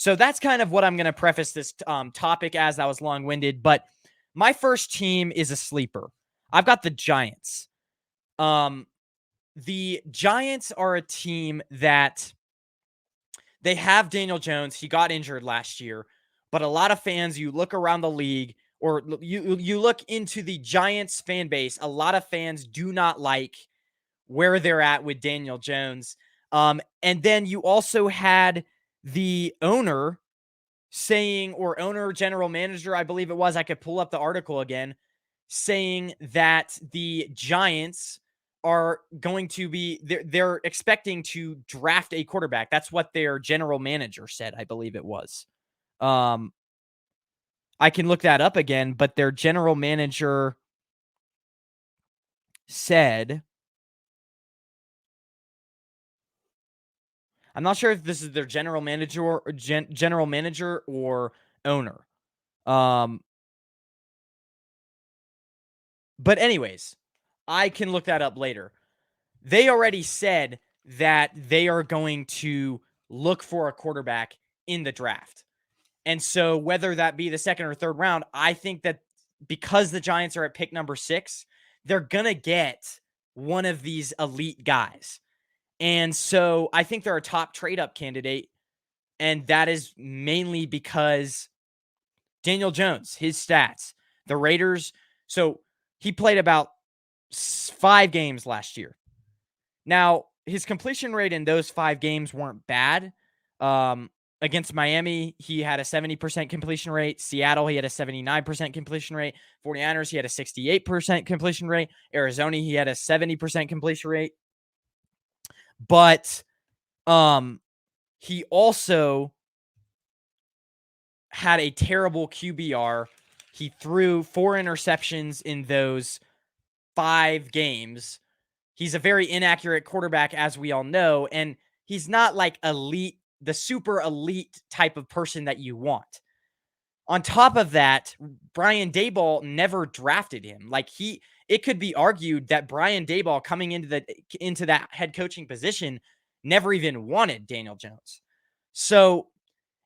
So that's kind of what I'm going to preface this topic as. That was long-winded, but my first team is a sleeper. I've got the Giants. The Giants are a team that they have Daniel Jones. He got injured last year, but a lot of fans, you look around the league or you look into the Giants fan base, a lot of fans do not like where they're at with Daniel Jones. And then you also had the owner saying, or owner, general manager, I believe it was, I could pull up the article again, saying that the Giants are going to be, they're expecting to draft a quarterback. That's what their general manager said, I believe it was. I can look that up again, but their general manager said, I'm not sure if this is their general manager or general manager or owner. But anyways, I can look that up later. They already said that they are going to look for a quarterback in the draft. And so whether that be the second or third round, I think that because the Giants are at pick number 6, they're going to get one of these elite guys. And so I think they're a top trade up candidate. And that is mainly because Daniel Jones, his stats, the Raiders. So he played about 5 games last year. Now, his completion rate in those 5 games weren't bad. Against Miami, he had a 70% completion rate. Seattle, he had a 79% completion rate. 49ers, he had a 68% completion rate. Arizona, he had a 70% completion rate. But he also had a terrible QBR. He threw 4 interceptions in those 5 games. He's a very inaccurate quarterback, as we all know, and he's not like elite, the super elite type of person that you want. On top of that, Brian Daboll never drafted him. It could be argued that Brian Daboll coming into that head coaching position never even wanted Daniel Jones. So,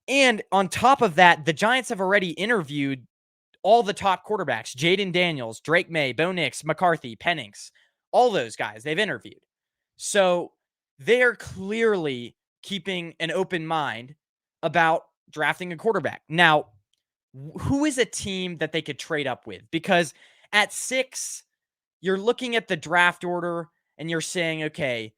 and on top of that, the Giants have already interviewed all the top quarterbacks: Jaden Daniels, Drake May, Bo Nix, McCarthy, Penix, all those guys they've interviewed. So they're clearly keeping an open mind about drafting a quarterback. Now, who is a team that they could trade up with? Because at 6, you're looking at the draft order and you're saying, okay,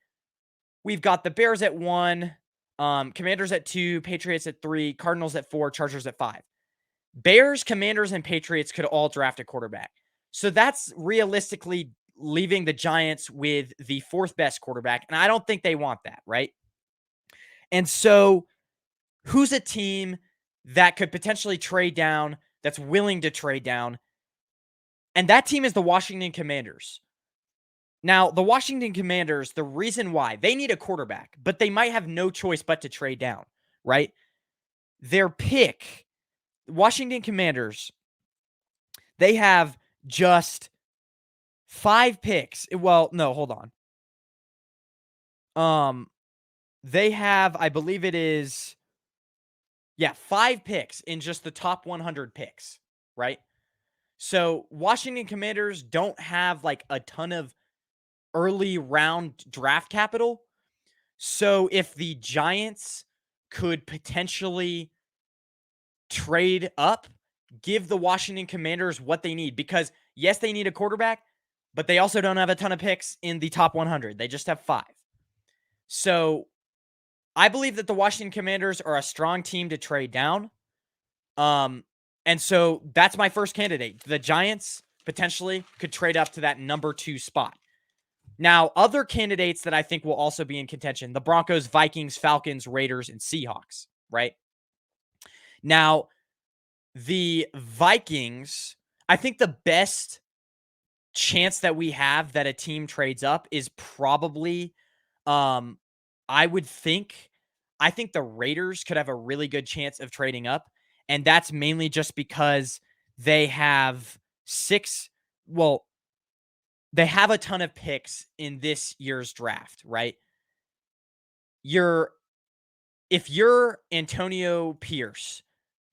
we've got the Bears at 1, Commanders at 2, Patriots at 3, Cardinals at 4, Chargers at 5. Bears, Commanders, and Patriots could all draft a quarterback. So that's realistically leaving the Giants with the 4th best quarterback. And I don't think they want that, right? And so who's a team that could potentially trade down, that's willing to trade down? And that team is the Washington Commanders. Now, the Washington Commanders, the reason why, they need a quarterback, but they might have no choice but to trade down, right? Their pick, Washington Commanders, they have just 5 picks. Well, no, hold on. They have, I believe it is, 5 picks in just the top 100 picks, right? So Washington Commanders don't have like a ton of early round draft capital. So if the Giants could potentially trade up, give the Washington Commanders what they need, because yes, they need a quarterback, but they also don't have a ton of picks in the top 100. They just have 5. So I believe that the Washington Commanders are a strong team to trade down. And so that's my first candidate. The Giants potentially could trade up to that number 2 spot. Now, other candidates that I think will also be in contention: the Broncos, Vikings, Falcons, Raiders, and Seahawks, right? Now, the Vikings, I think the best chance that we have that a team trades up is probably, I think the Raiders could have a really good chance of trading up. And that's mainly just because they have they have a ton of picks in this year's draft, right? if you're Antonio Pierce,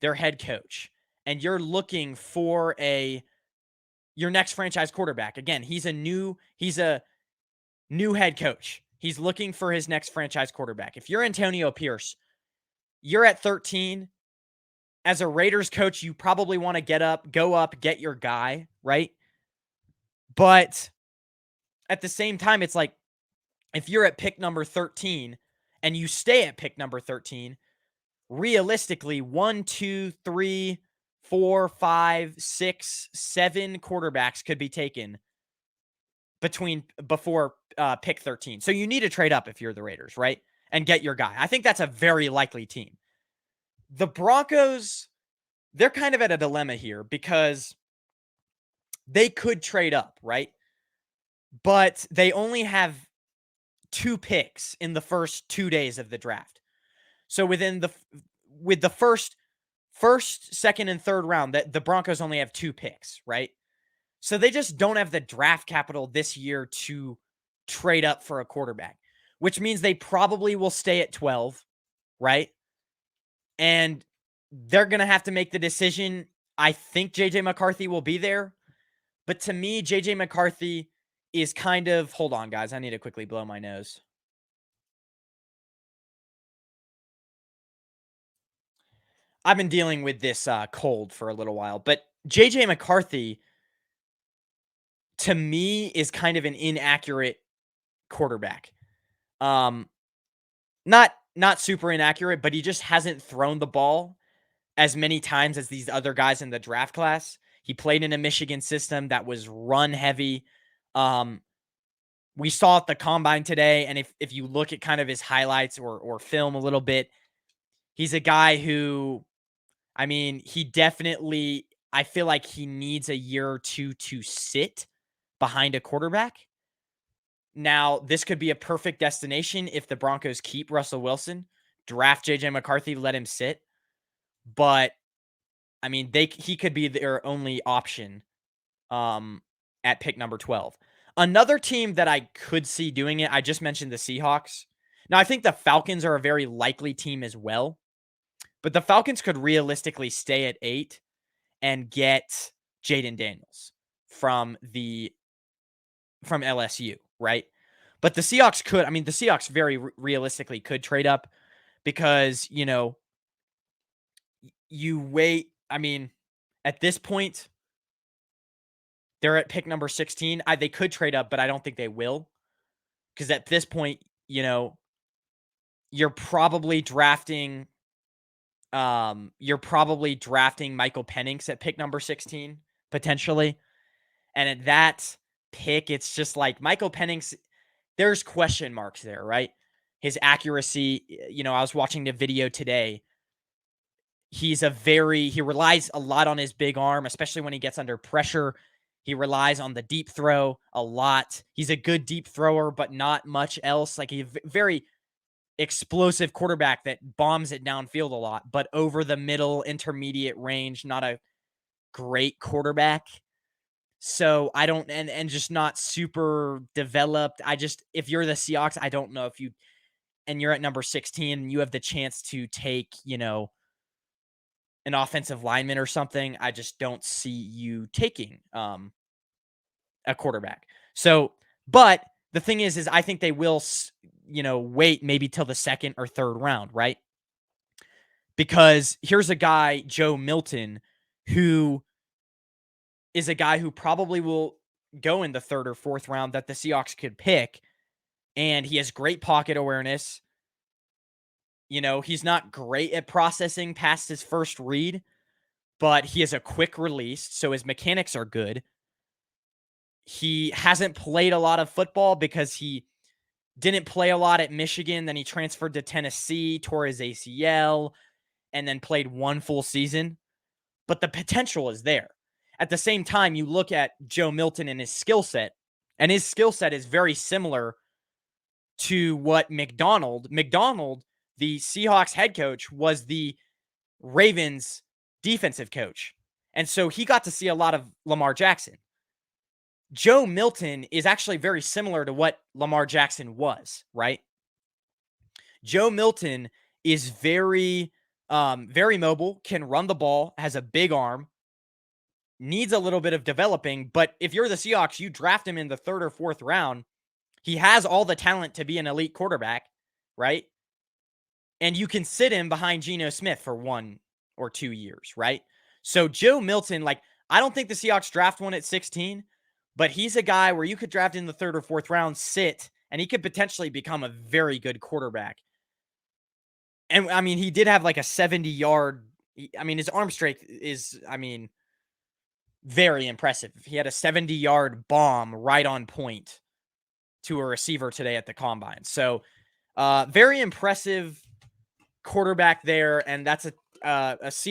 their head coach, and you're looking for your next franchise quarterback, again, he's a new head coach. He's looking for his next franchise quarterback. If you're Antonio Pierce, you're at 13. As a Raiders coach, you probably want to go up, get your guy, right? But at the same time, it's like, if you're at pick number 13 and you stay at pick number 13, realistically, 1, 2, 3, 4, 5, 6, 7 quarterbacks could be taken before pick 13. So you need to trade up if you're the Raiders, right? And get your guy. I think that's a very likely team. The Broncos, they're kind of at a dilemma here because they could trade up, right? But they only have 2 picks in the first 2 days of the draft. So with the first, second, and third round, that the Broncos only have 2 picks, right? So they just don't have the draft capital this year to trade up for a quarterback, which means they probably will stay at 12, right? And they're going to have to make the decision. I think JJ McCarthy will be there, but to me, JJ McCarthy is kind of, hold on, guys. I need to quickly blow my nose. I've been dealing with this cold for a little while, but JJ McCarthy, to me, is kind of an inaccurate quarterback. Not super inaccurate, but he just hasn't thrown the ball as many times as these other guys in the draft class. He played in a Michigan system that was run heavy. We saw at the combine today, and if you look at kind of his highlights or film a little bit, he's a guy who, I mean, he definitely, I feel like he needs a year or two to sit behind a quarterback. Now, this could be a perfect destination if the Broncos keep Russell Wilson, draft JJ McCarthy, let him sit. But I mean, he could be their only option at pick number 12. Another team that I could see doing it, I just mentioned the Seahawks. Now, I think the Falcons are a very likely team as well. But the Falcons could realistically stay at 8 and get Jaden Daniels from LSU, right? But the Seahawks could, I mean, the Seahawks very realistically could trade up because, you wait. I mean, at this point, they're at pick number 16. They could trade up, but I don't think they will. Because at this point, you're probably drafting Michael Penix at pick number 16, potentially. And at that pick, it's just like Michael Penix, there's question marks there, right? His accuracy, I was watching the video today. He relies a lot on his big arm, especially when he gets under pressure. He relies on the deep throw a lot. He's a good deep thrower, but not much else. Like, he's very explosive quarterback that bombs it downfield a lot, but over the middle, intermediate range, not a great quarterback. So I don't, and just not super developed. If you're the Seahawks, I don't know if and you're at number 16 and you have the chance to take, an offensive lineman or something, I just don't see you taking a quarterback. So, but the thing is I think they will, wait maybe till the second or third round, right? Because here's a guy, Joe Milton, who is a guy who probably will go in the third or fourth round that the Seahawks could pick. And he has great pocket awareness. He's not great at processing past his first read, but he has a quick release, so his mechanics are good. He hasn't played a lot of football because he didn't play a lot at Michigan. Then he transferred to Tennessee, tore his ACL, and then played one full season. But the potential is there. At the same time, you look at Joe Milton and his skill set, and his skill set is very similar to what McDonald, the Seahawks head coach, was the Ravens defensive coach. And so he got to see a lot of Lamar Jackson. Joe Milton is actually very similar to what Lamar Jackson was, right? Joe Milton is very mobile, can run the ball, has a big arm, needs a little bit of developing. But if you're the Seahawks, you draft him in the 3rd or 4th round. He has all the talent to be an elite quarterback, right? And you can sit him behind Geno Smith for 1 or 2 years, right? So Joe Milton, like, I don't think the Seahawks draft one at 16, but he's a guy where you could draft in the 3rd or 4th round, sit, and he could potentially become a very good quarterback. And I mean, he did have like a 70-yard. I mean, his arm strength is, I mean, very impressive. He had a 70-yard bomb right on point to a receiver today at the combine. So, very impressive quarterback there, and that's a